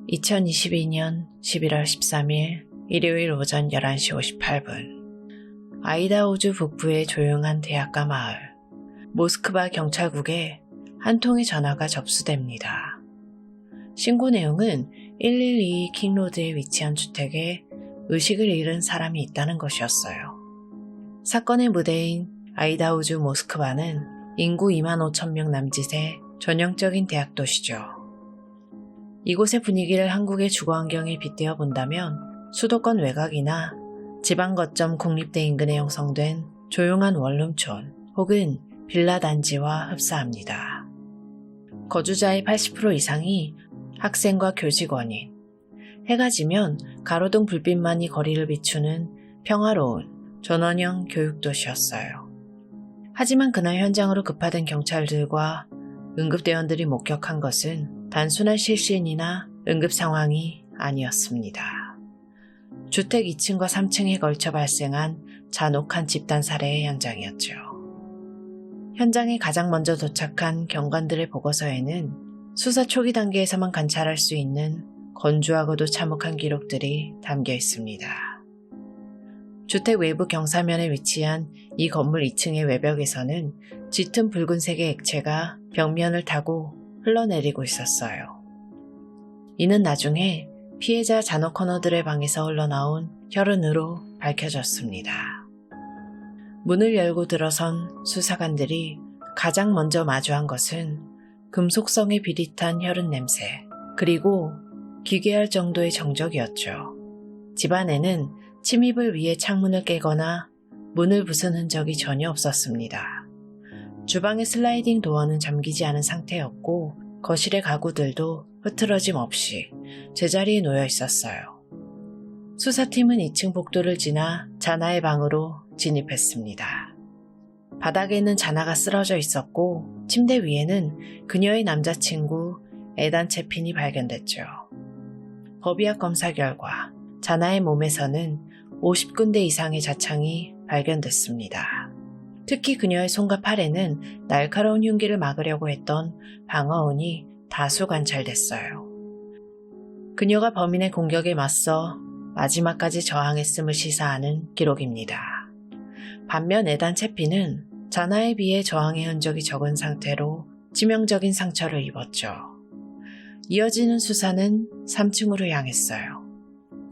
2022년 11월 13일 일요일 오전 11시 58분 아이다호주 북부의 조용한 대학가 마을 모스크바 경찰국에 한 통의 전화가 접수됩니다. 신고 내용은 1122 킹로드에 위치한 주택에 의식을 잃은 사람이 있다는 것이었어요. 사건의 무대인 아이다호주 모스크바는 인구 2만 5천 명 남짓의 전형적인 대학 도시죠. 이곳의 분위기를 한국의 주거환경에 빗대어 본다면 수도권 외곽이나 지방 거점 국립대 인근에 형성된 조용한 원룸촌 혹은 빌라 단지와 흡사합니다. 거주자의 80% 이상이 학생과 교직원인, 해가 지면 가로등 불빛만이 거리를 비추는 평화로운 전원형 교육도시였어요. 하지만 그날 현장으로 급파된 경찰들과 응급대원들이 목격한 것은 단순한 실신이나 응급 상황이 아니었습니다. 주택 2층과 3층에 걸쳐 발생한 잔혹한 집단 살해의 현장이었죠. 현장에 가장 먼저 도착한 경관들의 보고서에는 수사 초기 단계에서만 관찰할 수 있는 건조하고도 참혹한 기록들이 담겨 있습니다. 주택 외부 경사면에 위치한 이 건물 2층의 외벽에서는 짙은 붉은색의 액체가 벽면을 타고 흘러내리고 있었어요. 이는 나중에 피해자 잔호 커너들의 방에서 흘러나온 혈흔으로 밝혀졌습니다. 문을 열고 들어선 수사관들이 가장 먼저 마주한 것은 금속성에 비릿한 혈흔 냄새, 그리고 기괴할 정도의 정적이었죠. 집안에는 침입을 위해 창문을 깨거나 문을 부순 흔적이 전혀 없었습니다. 주방의 슬라이딩 도어는 잠기지 않은 상태였고 거실의 가구들도 흐트러짐 없이 제자리에 놓여 있었어요. 수사팀은 2층 복도를 지나 자나의 방으로 진입했습니다. 바닥에는 자나가 쓰러져 있었고 침대 위에는 그녀의 남자친구 에단 채핀이 발견됐죠. 법의학 검사 결과 자나의 몸에서는 50군데 이상의 자창이 발견됐습니다. 특히 그녀의 손과 팔에는 날카로운 흉기를 막으려고 했던 방어운이 다수 관찰됐어요. 그녀가 범인의 공격에 맞서 마지막까지 저항했음을 시사하는 기록입니다. 반면 에단 채피는 자나에 비해 저항의 흔적이 적은 상태로 치명적인 상처를 입었죠. 이어지는 수사는 3층으로 향했어요.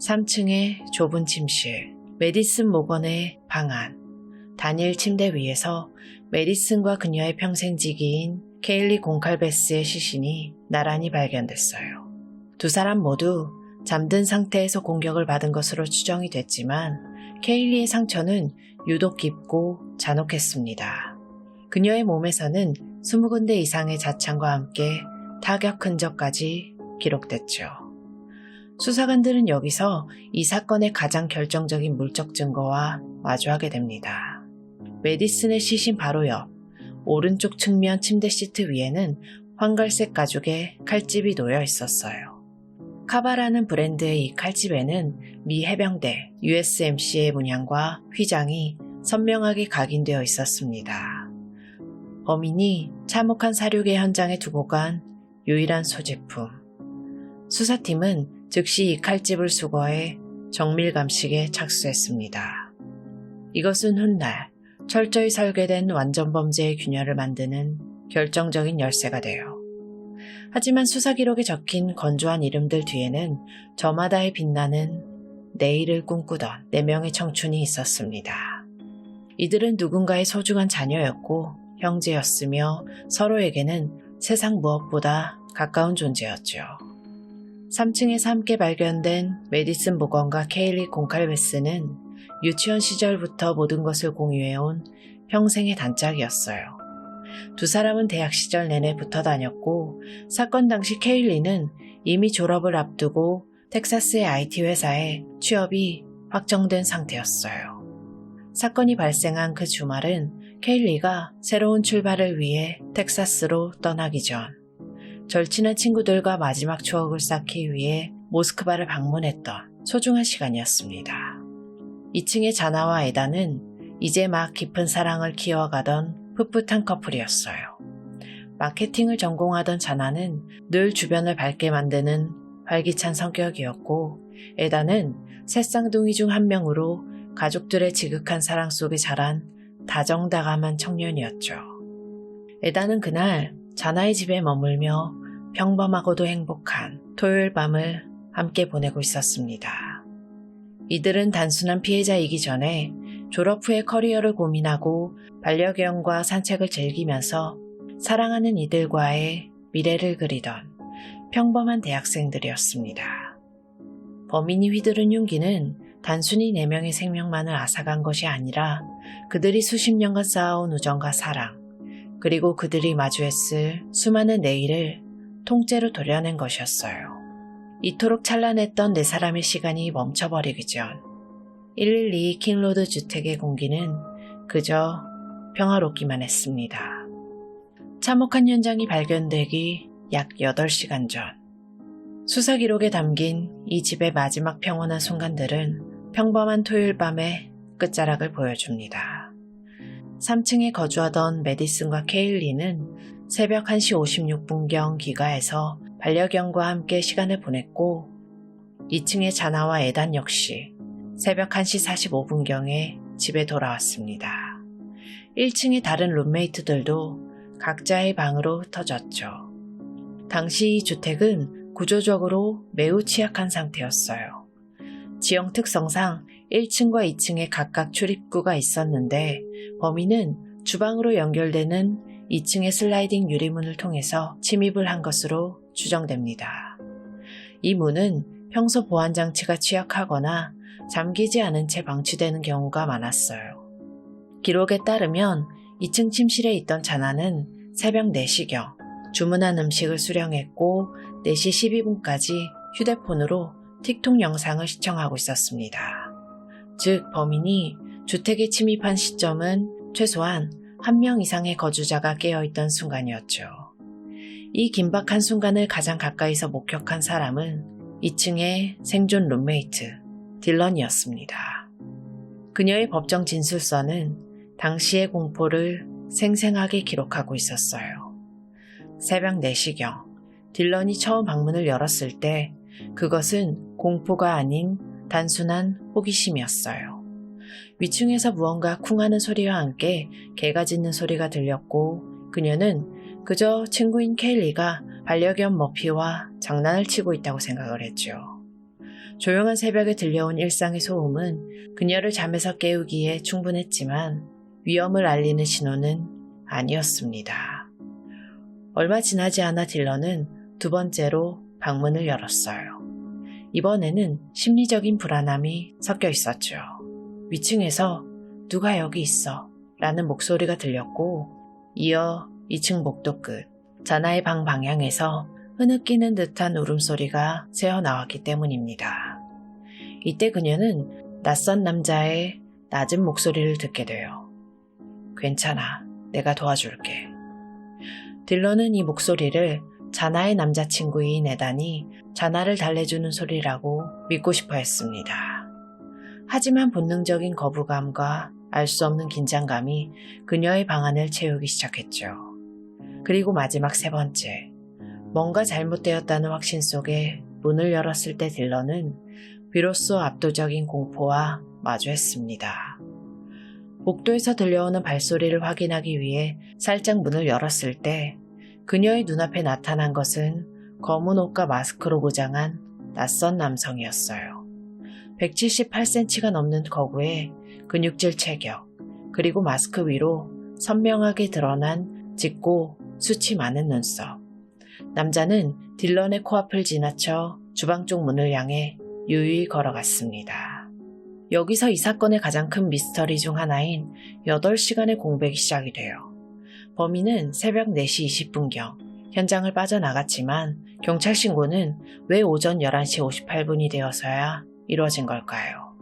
3층의 좁은 침실, 메디슨 모건의 방 안, 단일 침대 위에서 메디슨과 그녀의 평생지기인 케일리 곤칼베스의 시신이 나란히 발견됐어요. 두 사람 모두 잠든 상태에서 공격을 받은 것으로 추정이 됐지만 케일리의 상처는 유독 깊고 잔혹했습니다. 그녀의 몸에서는 20군데 이상의 자창과 함께 타격 흔적까지 기록됐죠. 수사관들은 여기서 이 사건의 가장 결정적인 물적 증거와 마주하게 됩니다. 메디슨의 시신 바로 옆 오른쪽 측면 침대 시트 위에는 황갈색 가죽의 칼집이 놓여 있었어요. 카바라는 브랜드의 이 칼집에는 미 해병대 USMC의 문양과 휘장이 선명하게 각인되어 있었습니다. 범인이 참혹한 사륙의 현장에 두고 간 유일한 소지품. 수사팀은 즉시 이 칼집을 수거해 정밀 감식에 착수했습니다. 이것은 훗날 철저히 설계된 완전 범죄의 균열을 만드는 결정적인 열쇠가 돼요. 하지만 수사 기록에 적힌 건조한 이름들 뒤에는 저마다의 빛나는 내일을 꿈꾸던 4명의 청춘이 있었습니다. 이들은 누군가의 소중한 자녀였고 형제였으며 서로에게는 세상 무엇보다 가까운 존재였죠. 3층에서 함께 발견된 메디슨 모건과 케일리 곤칼베스는 유치원 시절부터 모든 것을 공유해온 평생의 단짝이었어요. 두 사람은 대학 시절 내내 붙어 다녔고 사건 당시 케일리는 이미 졸업을 앞두고 텍사스의 IT 회사에 취업이 확정된 상태였어요. 사건이 발생한 그 주말은 케일리가 새로운 출발을 위해 텍사스로 떠나기 전 절친한 친구들과 마지막 추억을 쌓기 위해 모스크바를 방문했던 소중한 시간이었습니다. 2층의 자나와 에다는 이제 막 깊은 사랑을 키워가던 풋풋한 커플이었어요. 마케팅을 전공하던 자나는 늘 주변을 밝게 만드는 활기찬 성격이었고 에다는 세 쌍둥이 중 한 명으로 가족들의 지극한 사랑 속에 자란 다정다감한 청년이었죠. 에다는 그날 자나의 집에 머물며 평범하고도 행복한 토요일 밤을 함께 보내고 있었습니다. 이들은 단순한 피해자이기 전에 졸업 후의 커리어를 고민하고 반려견과 산책을 즐기면서 사랑하는 이들과의 미래를 그리던 평범한 대학생들이었습니다. 범인이 휘두른 흉기는 단순히 4명의 생명만을 앗아간 것이 아니라 그들이 수십 년간 쌓아온 우정과 사랑, 그리고 그들이 마주했을 수많은 내일을 통째로 도려낸 것이었어요. 이토록 찬란했던 4사람의 시간이 멈춰버리기 전 112 킹로드 주택의 공기는 그저 평화롭기만 했습니다. 참혹한 현장이 발견되기 약 8시간 전, 수사 기록에 담긴 이 집의 마지막 평온한 순간들은 평범한 토요일 밤의 끝자락을 보여줍니다. 3층에 거주하던 메디슨과 케일리는 새벽 1시 56분경 기가에서 반려견과 함께 시간을 보냈고 2층의 자나와 에단 역시 새벽 1시 45분경에 집에 돌아왔습니다. 1층의 다른 룸메이트들도 각자의 방으로 흩어졌죠. 당시 이 주택은 구조적으로 매우 취약한 상태였어요. 지형 특성상 1층과 2층에 각각 출입구가 있었는데 범인은 주방으로 연결되는 2층의 슬라이딩 유리문을 통해서 침입을 한 것으로 추정됩니다. 이 문은 평소 보안 장치가 취약하거나 잠기지 않은 채 방치되는 경우가 많았어요. 기록에 따르면 2층 침실에 있던 자나는 새벽 4시경 주문한 음식을 수령했고 4시 12분까지 휴대폰으로 틱톡 영상을 시청하고 있었습니다. 즉 범인이 주택에 침입한 시점은 최소한 1명 이상의 거주자가 깨어있던 순간이었죠. 이 긴박한 순간을 가장 가까이서 목격한 사람은 2층의 생존 룸메이트 딜런이었습니다. 그녀의 법정 진술서는 당시의 공포를 생생하게 기록하고 있었어요. 새벽 4시경 딜런이 처음 방문을 열었을 때 그것은 공포가 아닌 단순한 호기심이었어요. 위층에서 무언가 쿵하는 소리와 함께 개가 짖는 소리가 들렸고 그녀는 그저 친구인 케일리가 반려견 머피와 장난을 치고 있다고 생각을 했죠. 조용한 새벽에 들려온 일상의 소음은 그녀를 잠에서 깨우기에 충분했지만 위험을 알리는 신호는 아니었습니다. 얼마 지나지 않아 딜런은 2번째로 방문을 열었어요. 이번에는 심리적인 불안함이 섞여 있었죠. 위층에서 누가 여기 있어? 라는 목소리가 들렸고 이어 2층 복도 끝 자나의 방 방향에서 흐느끼는 듯한 울음소리가 새어나왔기 때문입니다. 이때 그녀는 낯선 남자의 낮은 목소리를 듣게 돼요. 괜찮아, 내가 도와줄게. 딜런은 이 목소리를 자나의 남자친구인 에단이 자나를 달래주는 소리라고 믿고 싶어 했습니다. 하지만 본능적인 거부감과 알 수 없는 긴장감이 그녀의 방안을 채우기 시작했죠. 그리고 마지막 3번째, 뭔가 잘못되었다는 확신 속에 문을 열었을 때 딜런은 비로소 압도적인 공포와 마주했습니다. 복도에서 들려오는 발소리를 확인하기 위해 살짝 문을 열었을 때 그녀의 눈앞에 나타난 것은 검은 옷과 마스크로 무장한 낯선 남성이었어요. 178cm가 넘는 거구에 근육질 체격, 그리고 마스크 위로 선명하게 드러난 짙고 수치 많은 눈썹. 남자는 딜런의 코앞을 지나쳐 주방 쪽 문을 향해 유유히 걸어갔습니다. 여기서 이 사건의 가장 큰 미스터리 중 하나인 8시간의 공백이 시작이 돼요. 범인은 새벽 4시 20분경 현장을 빠져나갔지만 경찰 신고는 왜 오전 11시 58분이 되어서야 이루어진 걸까요?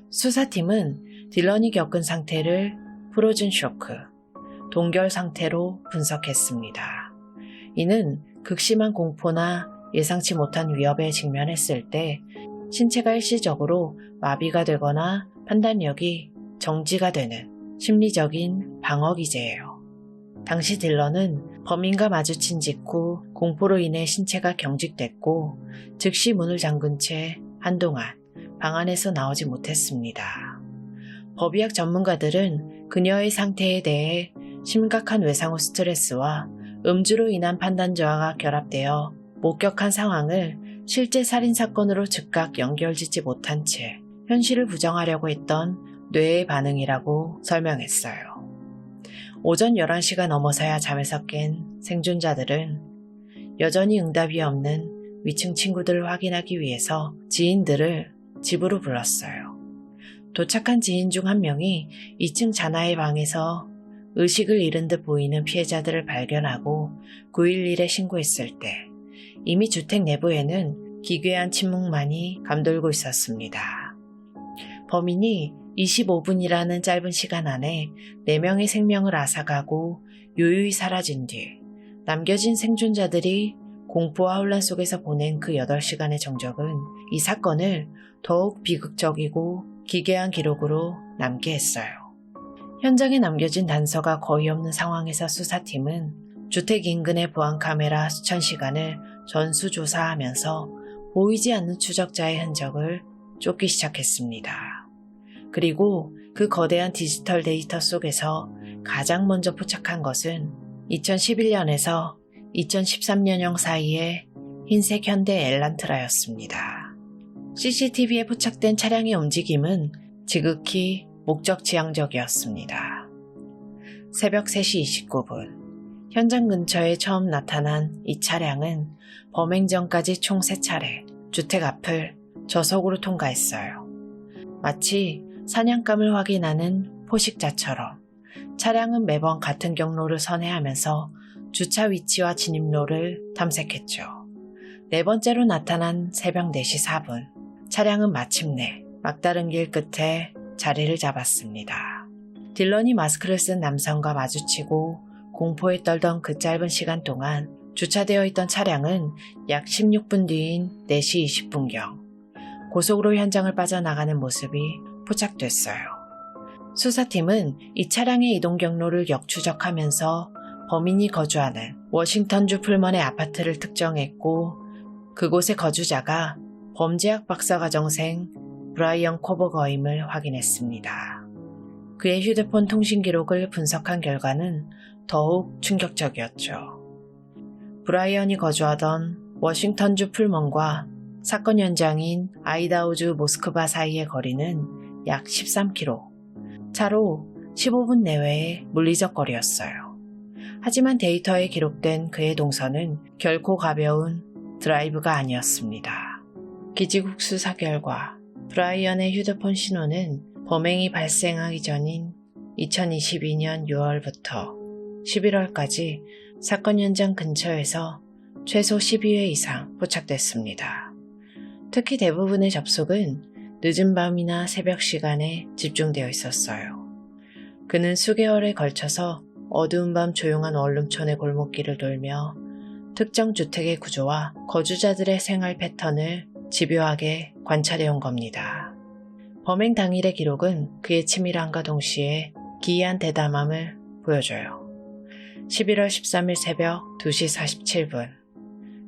수사팀은 딜런이 겪은 상태를 프로즌 쇼크, 동결 상태로 분석했습니다. 이는 극심한 공포나 예상치 못한 위협에 직면했을 때 신체가 일시적으로 마비가 되거나 판단력이 정지가 되는 심리적인 방어 기제예요. 당시 딜런은 범인과 마주친 직후 공포로 인해 신체가 경직됐고 즉시 문을 잠근 채 한동안 방 안에서 나오지 못했습니다. 법의학 전문가들은 그녀의 상태에 대해 심각한 외상후 스트레스와 음주로 인한 판단 저하가 결합되어 목격한 상황을 실제 살인사건으로 즉각 연결짓지 못한 채 현실을 부정하려고 했던 뇌의 반응이라고 설명했어요. 오전 11시가 넘어서야 잠에서 깬 생존자들은 여전히 응답이 없는 위층 친구들을 확인하기 위해서 지인들을 집으로 불렀어요. 도착한 지인 중 한 명이 2층 자나의 방에서 의식을 잃은 듯 보이는 피해자들을 발견하고 911에 신고했을 때 이미 주택 내부에는 기괴한 침묵만이 감돌고 있었습니다. 범인이 25분이라는 짧은 시간 안에 4명의 생명을 앗아가고 유유히 사라진 뒤 남겨진 생존자들이 공포와 혼란 속에서 보낸 그 8시간의 정적은 이 사건을 더욱 비극적이고 기괴한 기록으로 남게 했어요. 현장에 남겨진 단서가 거의 없는 상황에서 수사팀은 주택 인근의 보안카메라 수천 시간을 전수조사하면서 보이지 않는 추적자의 흔적을 쫓기 시작했습니다. 그리고 그 거대한 디지털 데이터 속에서 가장 먼저 포착한 것은 2011년에서 2013년형 사이의 흰색 현대 엘란트라였습니다. CCTV에 포착된 차량의 움직임은 지극히 목적지향적이었습니다. 새벽 3시 29분, 현장 근처에 처음 나타난 이 차량은 범행 전까지 총 3차례 주택 앞을 저속으로 통과했어요. 마치 사냥감을 확인하는 포식자처럼 차량은 매번 같은 경로를 선회하면서 주차 위치와 진입로를 탐색했죠. 네 번째로 나타난 새벽 4시 4분, 차량은 마침내 막다른 길 끝에 자리를 잡았습니다. 딜런이 마스크를 쓴 남성과 마주치고 공포에 떨던 그 짧은 시간 동안 주차되어 있던 차량은 약 16분 뒤인 4시 20분경 고속으로 현장을 빠져나가는 모습이 포착됐어요. 수사팀은 이 차량의 이동 경로를 역추적하면서 범인이 거주하는 워싱턴주 풀먼의 아파트를 특정했고 그곳의 거주자가 범죄학 박사과정생 브라이언 코버거임을 확인했습니다. 그의 휴대폰 통신 기록을 분석한 결과는 더욱 충격적이었죠. 브라이언이 거주하던 워싱턴주 풀먼과 사건 현장인 아이다호주 모스크바 사이의 거리는 약 13km, 차로 15분 내외의 물리적 거리였어요. 하지만 데이터에 기록된 그의 동선은 결코 가벼운 드라이브가 아니었습니다. 기지국 수사 결과 브라이언의 휴대폰 신호는 범행이 발생하기 전인 2022년 6월부터 11월까지 사건 현장 근처에서 최소 12회 이상 포착됐습니다. 특히 대부분의 접속은 늦은 밤이나 새벽 시간에 집중되어 있었어요. 그는 수개월에 걸쳐서 어두운 밤 조용한 원룸촌의 골목길을 돌며 특정 주택의 구조와 거주자들의 생활 패턴을 집요하게 관찰해온 겁니다. 범행 당일의 기록은 그의 치밀함과 동시에 기이한 대담함을 보여줘요. 11월 13일 새벽 2시 47분,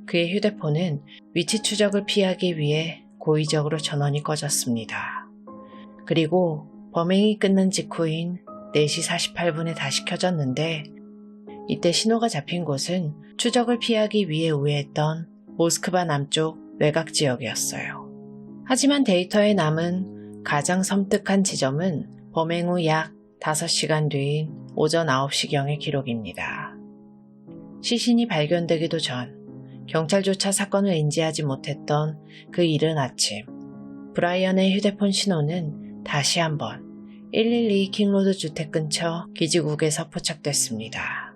그의 휴대폰은 위치 추적을 피하기 위해 고의적으로 전원이 꺼졌습니다. 그리고 범행이 끝난 직후인 4시 48분에 다시 켜졌는데 이때 신호가 잡힌 곳은 추적을 피하기 위해 우회했던 모스크바 남쪽 외곽 지역이었어요. 하지만 데이터에 남은 가장 섬뜩한 지점은 범행 후 약 5시간 뒤인 오전 9시경의 기록입니다. 시신이 발견되기도 전 경찰조차 사건을 인지하지 못했던 그 이른 아침, 브라이언의 휴대폰 신호는 다시 한번 112 킹로드 주택 근처 기지국에서 포착됐습니다.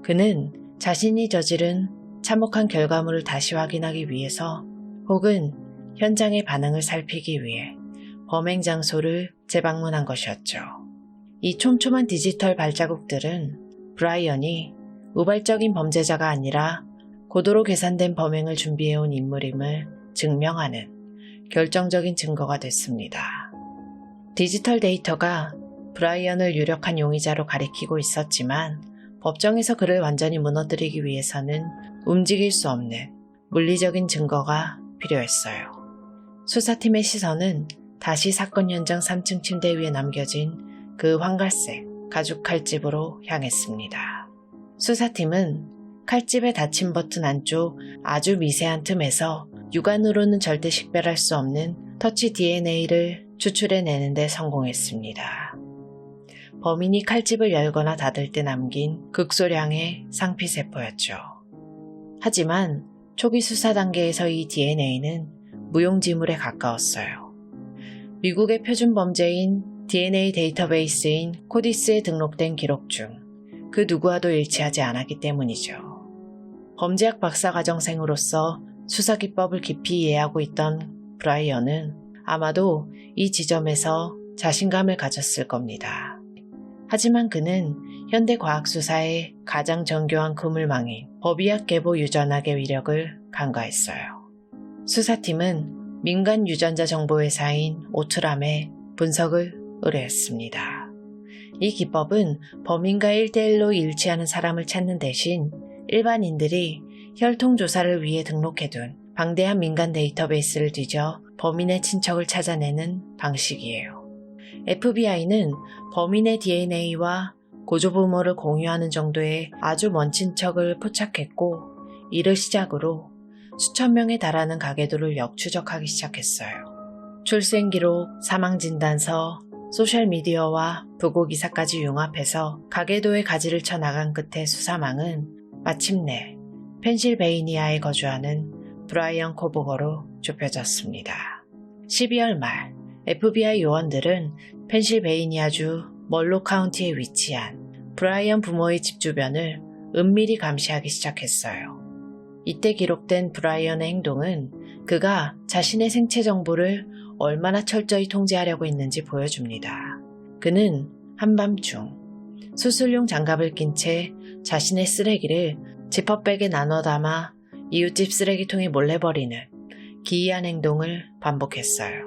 그는 자신이 저지른 참혹한 결과물을 다시 확인하기 위해서 혹은 현장의 반응을 살피기 위해 범행 장소를 재방문한 것이었죠. 이 촘촘한 디지털 발자국들은 브라이언이 우발적인 범죄자가 아니라 고도로 계산된 범행을 준비해온 인물임을 증명하는 결정적인 증거가 됐습니다. 디지털 데이터가 브라이언을 유력한 용의자로 가리키고 있었지만 법정에서 그를 완전히 무너뜨리기 위해서는 움직일 수 없는 물리적인 증거가 필요했어요. 수사팀의 시선은 다시 사건 현장 3층 침대 위에 남겨진 그 황갈색 가죽 칼집으로 향했습니다. 수사팀은 칼집의 닫힌 버튼 안쪽 아주 미세한 틈에서 육안으로는 절대 식별할 수 없는 터치 DNA를 추출해내는 데 성공했습니다. 범인이 칼집을 열거나 닫을 때 남긴 극소량의 상피세포였죠. 하지만 초기 수사 단계에서 이 DNA는 무용지물에 가까웠어요. 미국의 표준 범죄인 DNA 데이터베이스인 코디스에 등록된 기록 중 그 누구와도 일치하지 않았기 때문이죠. 범죄학 박사과정생으로서 수사기법을 깊이 이해하고 있던 브라이언은 아마도 이 지점에서 자신감을 가졌을 겁니다. 하지만 그는 현대 과학수사의 가장 정교한 그물망인 법의학 계보 유전학의 위력을 간과했어요. 수사팀은 민간 유전자 정보회사인 오트람에 분석을 의뢰했습니다. 이 기법은 범인과 1대1로 일치하는 사람을 찾는 대신 일반인들이 혈통 조사를 위해 등록해둔 방대한 민간 데이터베이스를 뒤져 범인의 친척을 찾아내는 방식이에요. FBI는 범인의 DNA와 고조부모를 공유하는 정도의 아주 먼 친척을 포착했고, 이를 시작으로 수천 명에 달하는 가계도를 역추적하기 시작했어요. 출생기록, 사망진단서, 소셜미디어와 부고기사까지 융합해서 가계도의 가지를 쳐 나간 끝에 수사망은 마침내 펜실베이니아에 거주하는 브라이언 코보거로 좁혀졌습니다. 12월 말 FBI 요원들은 펜실베이니아주 멀로 카운티에 위치한 브라이언 부모의 집 주변을 은밀히 감시하기 시작했어요. 이때 기록된 브라이언의 행동은 그가 자신의 생체 정보를 얼마나 철저히 통제하려고 했는지 보여줍니다. 그는 한밤중 수술용 장갑을 낀 채 자신의 쓰레기를 지퍼백에 나눠 담아 이웃집 쓰레기통에 몰래 버리는 기이한 행동을 반복했어요.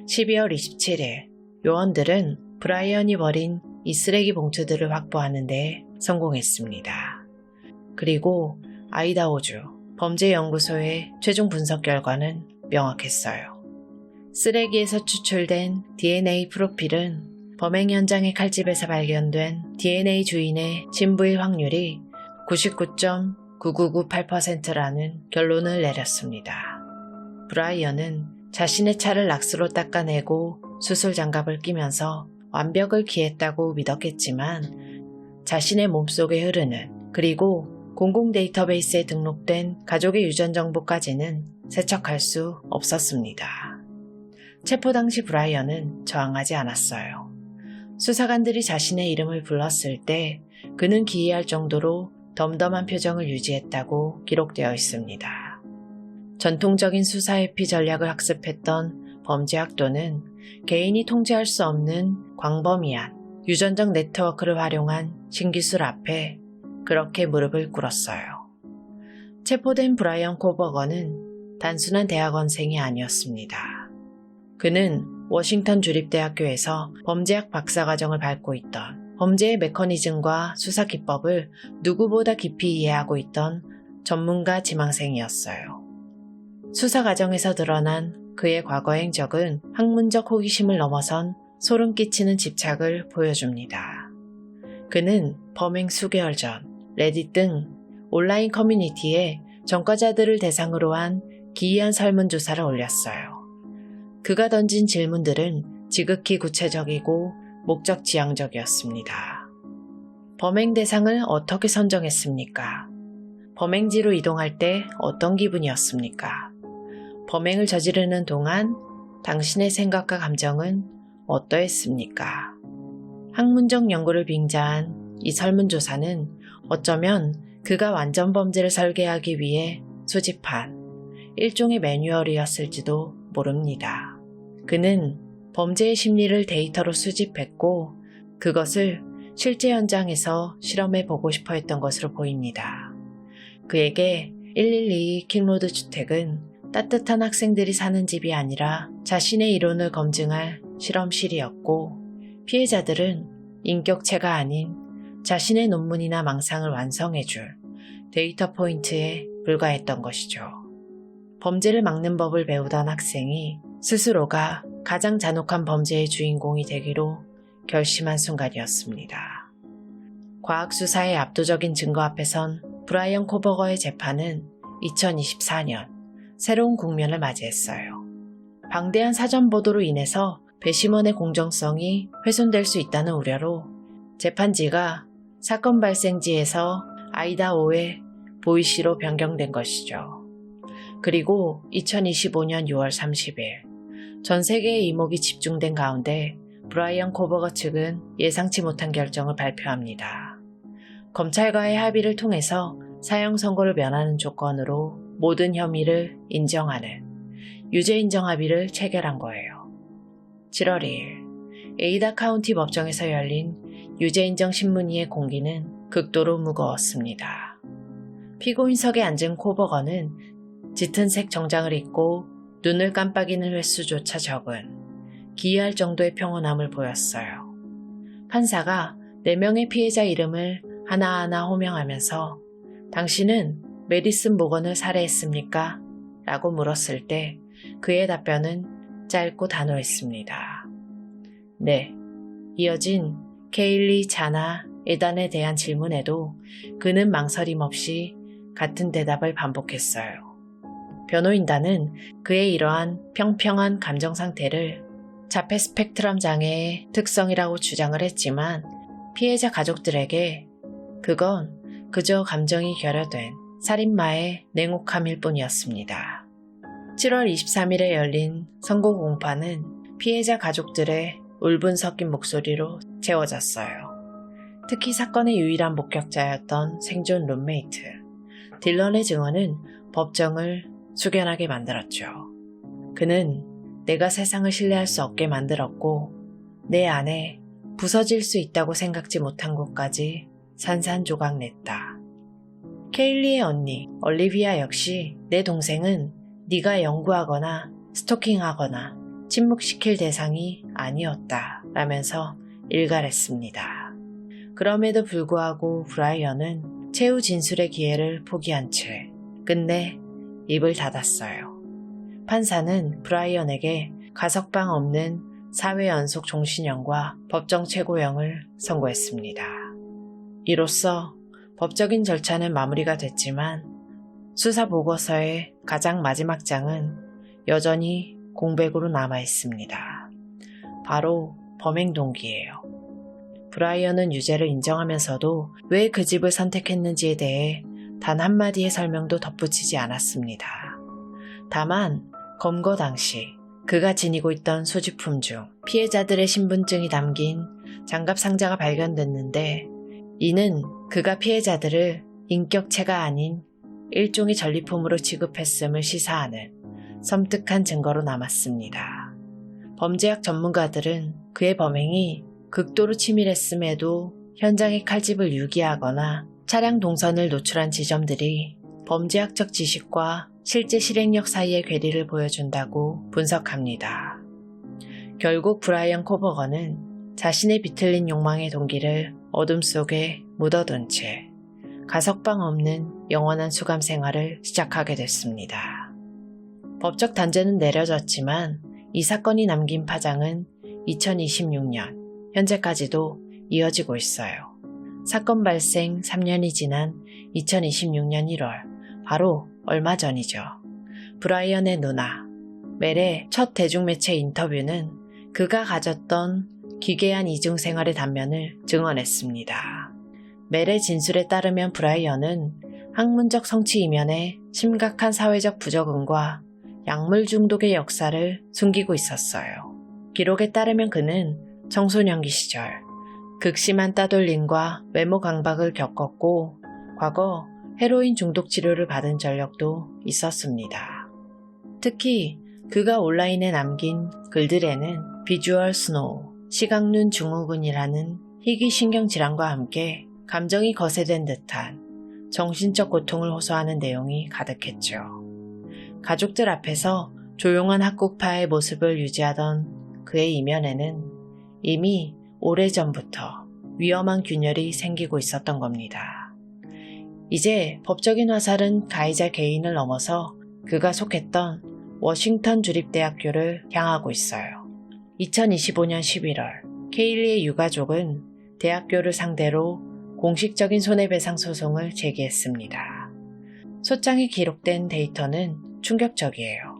12월 27일 요원들은 브라이언이 버린 이 쓰레기 봉투들을 확보하는 데 성공했습니다. 그리고 아이다호주 범죄연구소의 최종 분석 결과는 명확했어요. 쓰레기에서 추출된 DNA 프로필은 범행 현장의 칼집에서 발견된 DNA 주인의 신부일 확률이 99.9998%라는 결론을 내렸습니다. 브라이언은 자신의 차를 락스로 닦아내고 수술 장갑을 끼면서 완벽을 기했다고 믿었겠지만 자신의 몸속에 흐르는 그리고 공공 데이터베이스에 등록된 가족의 유전 정보까지는 세척할 수 없었습니다. 체포 당시 브라이언은 저항하지 않았어요. 수사관들이 자신의 이름을 불렀을 때 그는 기이할 정도로 덤덤한 표정을 유지했다고 기록되어 있습니다. 전통적인 수사 회피 전략을 학습했던 범죄학도는 개인이 통제할 수 없는 광범위한 유전적 네트워크를 활용한 신기술 앞에 그렇게 무릎을 꿇었어요. 체포된 브라이언 코버거는 단순한 대학원생이 아니었습니다. 그는 워싱턴 주립대학교에서 범죄학 박사과정을 밟고 있던 범죄의 메커니즘과 수사 기법을 누구보다 깊이 이해하고 있던 전문가 지망생이었어요. 수사 과정에서 드러난 그의 과거 행적은 학문적 호기심을 넘어선 소름 끼치는 집착을 보여줍니다. 그는 범행 수개월 전 레딧 등 온라인 커뮤니티에 전과자들을 대상으로 한 기이한 설문조사를 올렸어요. 그가 던진 질문들은 지극히 구체적이고 목적지향적이었습니다. 범행 대상을 어떻게 선정했습니까? 범행지로 이동할 때 어떤 기분이었습니까? 범행을 저지르는 동안 당신의 생각과 감정은 어떠했습니까? 학문적 연구를 빙자한 이 설문조사는 어쩌면 그가 완전 범죄를 설계하기 위해 수집한 일종의 매뉴얼이었을지도 모릅니다. 그는 범죄의 심리를 데이터로 수집했고 그것을 실제 현장에서 실험해 보고 싶어 했던 것으로 보입니다. 그에게 112 킬로드 주택은 따뜻한 학생들이 사는 집이 아니라 자신의 이론을 검증할 실험실이었고 피해자들은 인격체가 아닌 자신의 논문이나 망상을 완성해줄 데이터 포인트에 불과했던 것이죠. 범죄를 막는 법을 배우던 학생이 스스로가 가장 잔혹한 범죄의 주인공이 되기로 결심한 순간이었습니다. 과학수사의 압도적인 증거 앞에 선 브라이언 코버거의 재판은 2024년 새로운 국면을 맞이했어요. 방대한 사전 보도로 인해서 배심원의 공정성이 훼손될 수 있다는 우려로 재판지가 사건 발생지에서 아이다호의 보이시로 변경된 것이죠. 그리고 2025년 6월 30일 전 세계의 이목이 집중된 가운데 브라이언 코버거 측은 예상치 못한 결정을 발표합니다. 검찰과의 합의를 통해서 사형 선고를 면하는 조건으로 모든 혐의를 인정하는 유죄 인정 합의를 체결한 거예요. 7월 2일 에이다 카운티 법정에서 열린 유죄 인정 신문위의 공기는 극도로 무거웠습니다. 피고인석에 앉은 코버거는 짙은 색 정장을 입고 눈을 깜빡이는 횟수조차 적은 기이할 정도의 평온함을 보였어요. 판사가 4명의 피해자 이름을 하나하나 호명하면서 당신은 메디슨 모건을 살해했습니까? 라고 물었을 때 그의 답변은 짧고 단호했습니다. 네. 이어진 케일리, 자나, 에단에 대한 질문에도 그는 망설임 없이 같은 대답을 반복했어요. 변호인단은 그의 이러한 평평한 감정 상태를 자폐 스펙트럼 장애의 특성이라고 주장을 했지만 피해자 가족들에게 그건 그저 감정이 결여된 살인마의 냉혹함일 뿐이었습니다. 7월 23일에 열린 선고 공판은 피해자 가족들의 울분 섞인 목소리로 채워졌어요. 특히 사건의 유일한 목격자였던 생존 룸메이트 딜런의 증언은 법정을 숙연하게 만들었죠. 그는 내가 세상을 신뢰할 수 없게 만들었고 내 안에 부서질 수 있다고 생각지 못한 곳까지 산산조각 냈다. 케일리의 언니 올리비아 역시 내 동생은 네가 연구하거나 스토킹하거나 침묵시킬 대상이 아니었다 라면서 일갈했습니다. 그럼에도 불구하고 브라이언은 최후 진술의 기회를 포기한 채 끝내 입을 닫았어요. 판사는 브라이언에게 가석방 없는 4회 연속 종신형과 법정 최고형을 선고했습니다. 이로써 법적인 절차는 마무리가 됐지만 수사 보고서의 가장 마지막 장은 여전히 공백으로 남아 있습니다. 바로 범행 동기예요. 브라이언은 유죄를 인정하면서도 왜 그 집을 선택했는지에 대해 단 한마디의 설명도 덧붙이지 않았습니다. 다만 검거 당시 그가 지니고 있던 소지품 중 피해자들의 신분증이 담긴 장갑 상자가 발견됐는데 이는 그가 피해자들을 인격체가 아닌 일종의 전리품으로 취급했음을 시사하는 섬뜩한 증거로 남았습니다. 범죄학 전문가들은 그의 범행이 극도로 치밀했음에도 현장의 칼집을 유기하거나 차량 동선을 노출한 지점들이 범죄학적 지식과 실제 실행력 사이의 괴리를 보여준다고 분석합니다. 결국 브라이언 코버거는 자신의 비틀린 욕망의 동기를 어둠 속에 묻어둔 채 가석방 없는 영원한 수감 생활을 시작하게 됐습니다. 법적 단죄는 내려졌지만 이 사건이 남긴 파장은 2026년 현재까지도 이어지고 있어요. 사건 발생 3년이 지난 2026년 1월, 바로 얼마 전이죠. 브라이언의 누나, 멜의 첫 대중매체 인터뷰는 그가 가졌던 기괴한 이중 생활의 단면을 증언했습니다. 멜의 진술에 따르면 브라이언은 학문적 성취 이면에 심각한 사회적 부적응과 약물 중독의 역사를 숨기고 있었어요. 기록에 따르면 그는 청소년기 시절 극심한 따돌림과 외모 강박을 겪었고 과거 헤로인 중독 치료를 받은 전력도 있었습니다. 특히 그가 온라인에 남긴 글들에는 비주얼 스노우, 시각눈 증후군이라는 희귀신경질환과 함께 감정이 거세된 듯한 정신적 고통을 호소하는 내용이 가득했죠. 가족들 앞에서 조용한 학구파의 모습을 유지하던 그의 이면에는 이미 오래전부터 위험한 균열이 생기고 있었던 겁니다. 이제 법적인 화살은 가해자 개인을 넘어서 그가 속했던 워싱턴 주립대학교를 향하고 있어요. 2025년 11월 케일리의 유가족은 대학교를 상대로 공식적인 손해배상 소송을 제기했습니다. 소장에 기록된 데이터는 충격적이에요.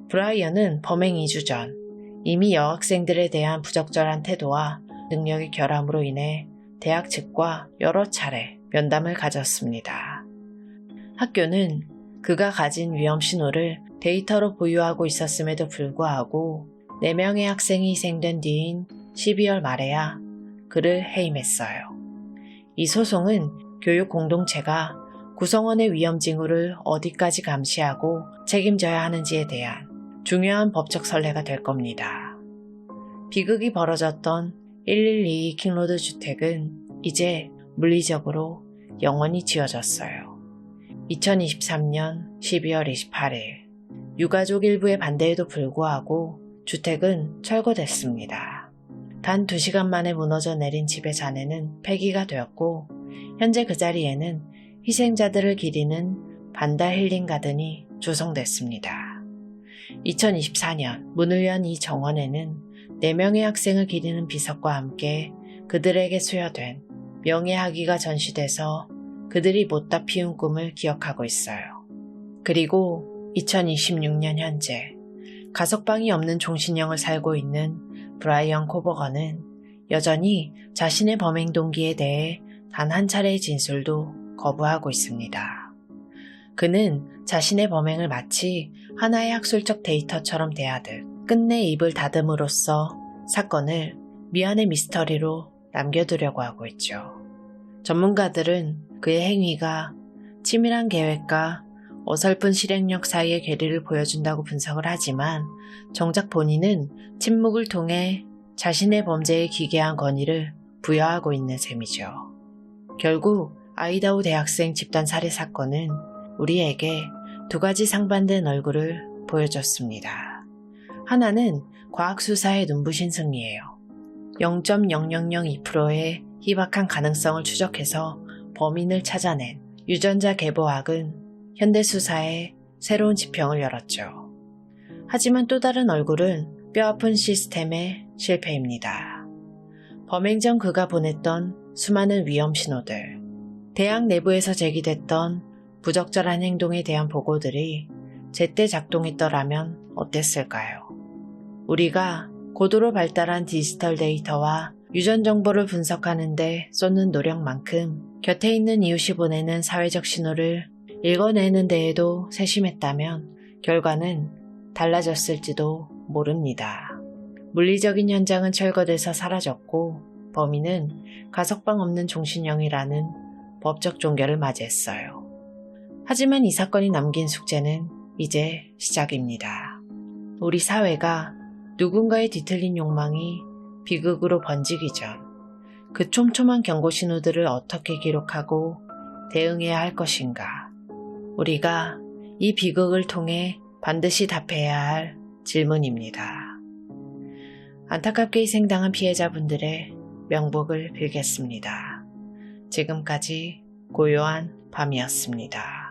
브라이언은 범행 2주 전 이미 여학생들에 대한 부적절한 태도와 능력의 결함으로 인해 대학 측과 여러 차례 면담을 가졌습니다. 학교는 그가 가진 위험 신호를 데이터로 보유하고 있었음에도 불구하고 4명의 학생이 희생된 뒤인 12월 말에야 그를 해임했어요. 이 소송은 교육 공동체가 구성원의 위험 징후를 어디까지 감시하고 책임져야 하는지에 대한 중요한 법적 선례가 될 겁니다. 비극이 벌어졌던 1122 킹로드 주택은 이제 물리적으로 영원히 지워졌어요. 2023년 12월 28일 유가족 일부의 반대에도 불구하고 주택은 철거됐습니다. 단 2시간 만에 무너져 내린 집의 잔해는 폐기가 되었고 현재 그 자리에는 희생자들을 기리는 반다 힐링 가든이 조성됐습니다. 2024년 문을 연 이 정원에는 4명의 학생을 기리는 비석과 함께 그들에게 수여된 명예학위가 전시돼서 그들이 못다 피운 꿈을 기억하고 있어요. 그리고 2026년 현재 가석방이 없는 종신형을 살고 있는 브라이언 코버건은 여전히 자신의 범행 동기에 대해 단 한 차례의 진술도 거부하고 있습니다. 그는 자신의 범행을 마치 하나의 학술적 데이터처럼 대하듯 끝내 입을 닫음으로써 사건을 미안의 미스터리로 남겨두려고 하고 있죠. 전문가들은 그의 행위가 치밀한 계획과 어설픈 실행력 사이의 괴리를 보여준다고 분석을 하지만 정작 본인은 침묵을 통해 자신의 범죄에 기괴한 권위를 부여하고 있는 셈이죠. 결국 아이다호 대학생 집단 살해 사건은 우리에게 2가지 상반된 얼굴을 보여줬습니다. 하나는 과학수사의 눈부신 승리예요. 0.0002%의 희박한 가능성을 추적해서 범인을 찾아낸 유전자 계보학은 현대수사에 새로운 지평을 열었죠. 하지만 또 다른 얼굴은 뼈아픈 시스템의 실패입니다. 범행 전 그가 보냈던 수많은 위험 신호들, 대학 내부에서 제기됐던 부적절한 행동에 대한 보고들이 제때 작동했더라면 어땠을까요? 우리가 고도로 발달한 디지털 데이터와 유전 정보를 분석하는 데 쏟는 노력만큼 곁에 있는 이웃이 보내는 사회적 신호를 읽어내는 데에도 세심했다면 결과는 달라졌을지도 모릅니다. 물리적인 현장은 철거돼서 사라졌고 범인은 가석방 없는 종신형이라는 법적 종결을 맞이했어요. 하지만 이 사건이 남긴 숙제는 이제 시작입니다. 우리 사회가 누군가의 뒤틀린 욕망이 비극으로 번지기 전 그 촘촘한 경고 신호들을 어떻게 기록하고 대응해야 할 것인가. 우리가 이 비극을 통해 반드시 답해야 할 질문입니다. 안타깝게 희생당한 피해자분들의 명복을 빌겠습니다. 지금까지 고요한 밤이었습니다.